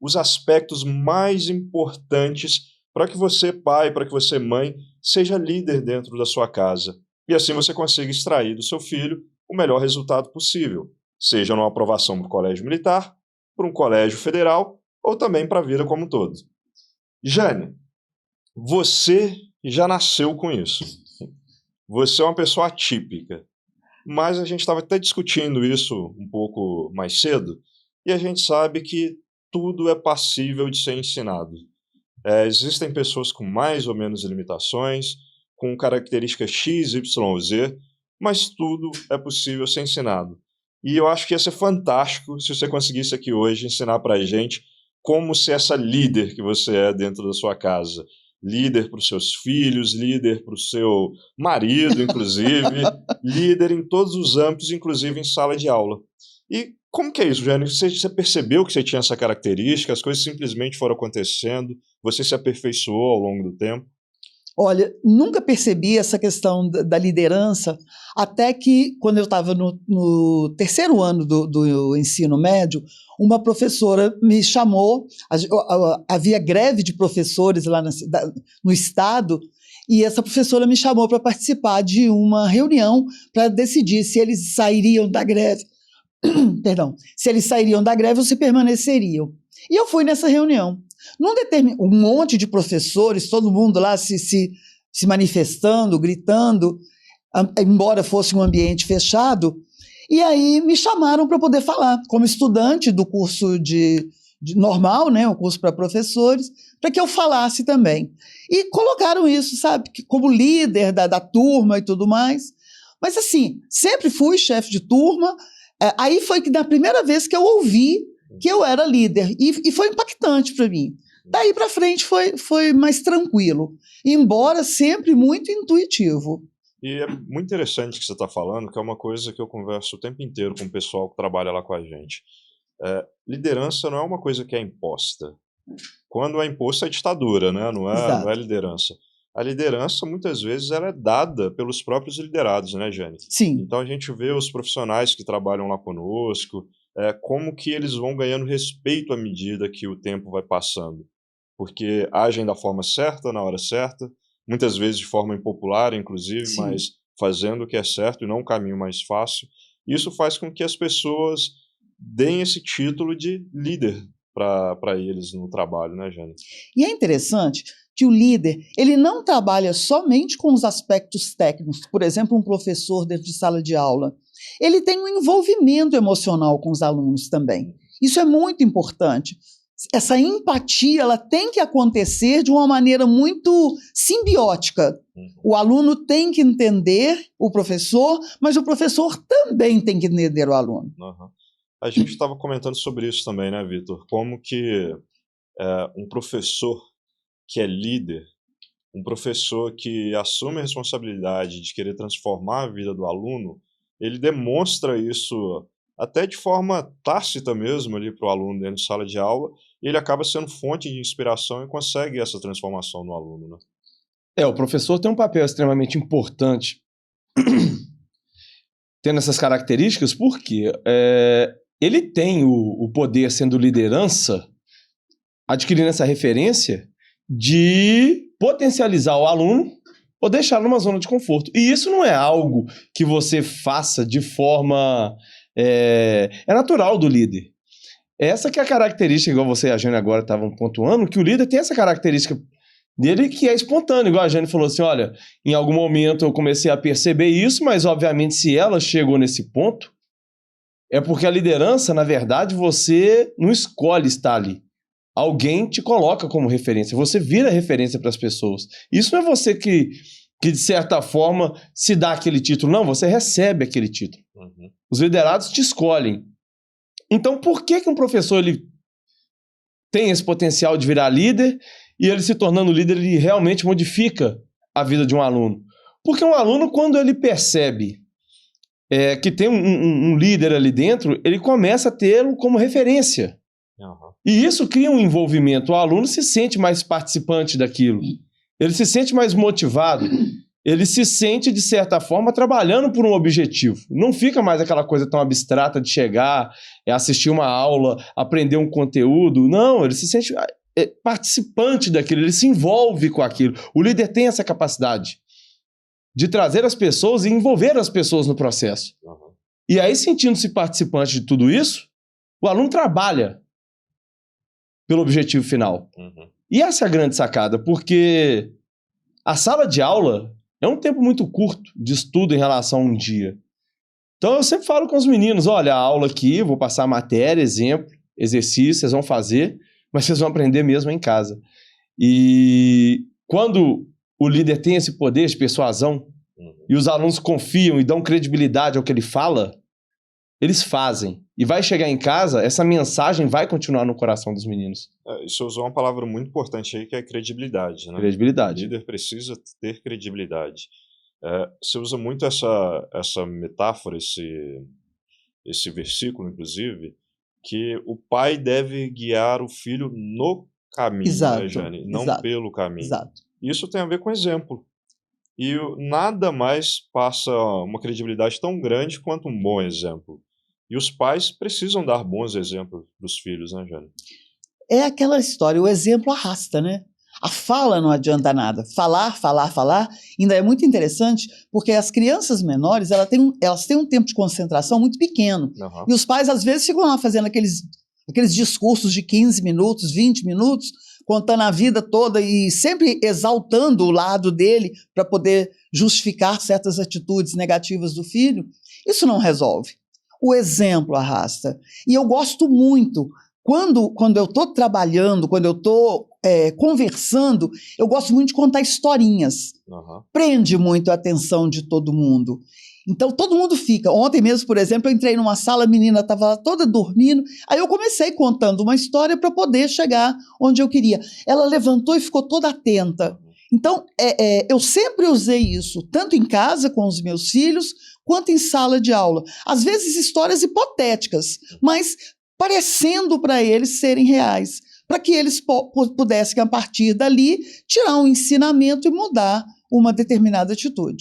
os aspectos mais importantes para que você, pai, para que você, mãe, seja líder dentro da sua casa. E assim você consiga extrair do seu filho o melhor resultado possível, seja numa aprovação para o colégio militar, para um colégio federal ou também para a vida como um todo. Jane, você já nasceu com isso. Você é uma pessoa atípica. Mas a gente estava até discutindo isso um pouco mais cedo, e a gente sabe que tudo é passível de ser ensinado. Existem pessoas com mais ou menos limitações, com características X, Y, Z, mas tudo é possível ser ensinado. E eu acho que ia ser fantástico se você conseguisse aqui hoje ensinar para a gente como ser essa líder que você é dentro da sua casa. Líder para os seus filhos, líder para o seu marido, inclusive, líder em todos os âmbitos, inclusive em sala de aula. E como que é isso, Jane? Você percebeu que você tinha essa característica, as coisas simplesmente foram acontecendo, você se aperfeiçoou ao longo do tempo? Olha, nunca percebi essa questão da liderança, até que, quando eu estava no terceiro ano do ensino médio, uma professora me chamou, havia greve de professores lá no estado, e essa professora me chamou para participar de uma reunião para decidir se eles sairiam da greve, perdão, se eles sairiam da greve ou se permaneceriam. E eu fui nessa reunião. Um monte de professores, todo mundo lá se manifestando, gritando, embora fosse um ambiente fechado, e aí me chamaram para poder falar, como estudante do curso de normal, né, o curso para professores, para que eu falasse também. E colocaram isso, sabe, como líder da turma e tudo mais. Mas assim, sempre fui chefe de turma, aí foi que na primeira vez que eu ouvi que eu era líder, e foi impactante para mim. Daí para frente foi mais tranquilo, embora sempre muito intuitivo. E é muito interessante o que você está falando, que é uma coisa que eu converso o tempo inteiro com o pessoal que trabalha lá com a gente. Liderança não é uma coisa que é imposta. Quando é imposto é ditadura, né? Não é liderança. A liderança, muitas vezes, ela é dada pelos próprios liderados, né, Jane? Sim. Então a gente vê os profissionais que trabalham lá conosco, como que eles vão ganhando respeito à medida que o tempo vai passando. Porque agem da forma certa, na hora certa, muitas vezes de forma impopular, inclusive, Sim. mas fazendo o que é certo e não o caminho mais fácil. Isso faz com que as pessoas deem esse título de líder para eles no trabalho, né, Jane? E é interessante que o líder, ele não trabalha somente com os aspectos técnicos, por exemplo, um professor dentro de sala de aula. Ele tem um envolvimento emocional com os alunos também. Isso é muito importante. Essa empatia, ela tem que acontecer de uma maneira muito simbiótica. O aluno tem que entender o professor, mas o professor também tem que entender o aluno. Uhum. A gente estava comentando sobre isso também, né, Vitor? Como que um professor que é líder, um professor que assume a responsabilidade de querer transformar a vida do aluno, ele demonstra isso até de forma tácita mesmo ali para o aluno dentro de sala de aula, e ele acaba sendo fonte de inspiração e consegue essa transformação no aluno, né? O professor tem um papel extremamente importante tendo essas características, porque ele tem o poder, sendo liderança, adquirindo essa referência de potencializar o aluno ou deixá-lo numa zona de conforto. E isso não é algo que você faça de forma... É natural do líder. Essa que é a característica, igual você e a Jane agora estavam pontuando, que o líder tem essa característica dele que é espontâneo, igual a Jane falou assim, olha, em algum momento eu comecei a perceber isso, mas obviamente se ela chegou nesse ponto, é porque a liderança, na verdade, você não escolhe estar ali. Alguém te coloca como referência, você vira referência para as pessoas. Isso não é você que de certa forma se dá aquele título, não, você recebe aquele título. Uhum. Os liderados te escolhem. Então, por que um professor ele tem esse potencial de virar líder e ele se tornando líder, ele realmente modifica a vida de um aluno? Porque um aluno, quando ele percebe que tem um líder ali dentro, ele começa a tê-lo como referência. Uhum. E isso cria um envolvimento. O aluno se sente mais participante daquilo. Ele se sente mais motivado. ele se sente, de certa forma, trabalhando por um objetivo. Não fica mais aquela coisa tão abstrata de chegar, assistir uma aula, aprender um conteúdo. Não, ele se sente participante daquilo, ele se envolve com aquilo. O líder tem essa capacidade de trazer as pessoas e envolver as pessoas no processo. Uhum. E aí, sentindo-se participante de tudo isso, o aluno trabalha pelo objetivo final. Uhum. E essa é a grande sacada, porque a sala de aula é um tempo muito curto de estudo em relação a um dia. Então eu sempre falo com os meninos, olha, a aula aqui, vou passar matéria, exemplo, exercício, vocês vão fazer, mas vocês vão aprender mesmo em casa. E quando o líder tem esse poder de persuasão, e os alunos confiam e dão credibilidade ao que ele fala, eles fazem. E vai chegar em casa, essa mensagem vai continuar no coração dos meninos. Isso usou uma palavra muito importante aí, que é credibilidade, né? Credibilidade. O líder precisa ter credibilidade. Você usa muito essa metáfora, esse versículo, inclusive, que o pai deve guiar o filho no caminho, Exato, né, Jane? Não exato, pelo caminho. exato. Isso tem a ver com exemplo. E nada mais passa uma credibilidade tão grande quanto um bom exemplo. E os pais precisam dar bons exemplos para os filhos, né, Jane? É aquela história, o exemplo arrasta, né? A fala não adianta nada. Falar, falar, falar, ainda é muito interessante, porque as crianças menores, elas têm um tempo de concentração muito pequeno. Uhum. E os pais, às vezes, ficam lá fazendo aqueles discursos de 15 minutos, 20 minutos, contando a vida toda e sempre exaltando o lado dele para poder justificar certas atitudes negativas do filho. Isso não resolve. O exemplo arrasta. E eu gosto muito, quando eu estou trabalhando, quando eu estou conversando, eu gosto muito de contar historinhas. Uhum. Prende muito a atenção de todo mundo. Então, todo mundo fica. Ontem mesmo, por exemplo, eu entrei numa sala, a menina estava toda dormindo, aí eu comecei contando uma história para poder chegar onde eu queria. Ela levantou e ficou toda atenta. Então, eu sempre usei isso, tanto em casa com os meus filhos, quanto em sala de aula. Às vezes, histórias hipotéticas, mas parecendo para eles serem reais, para que eles pudessem, a partir dali, tirar um ensinamento e mudar uma determinada atitude.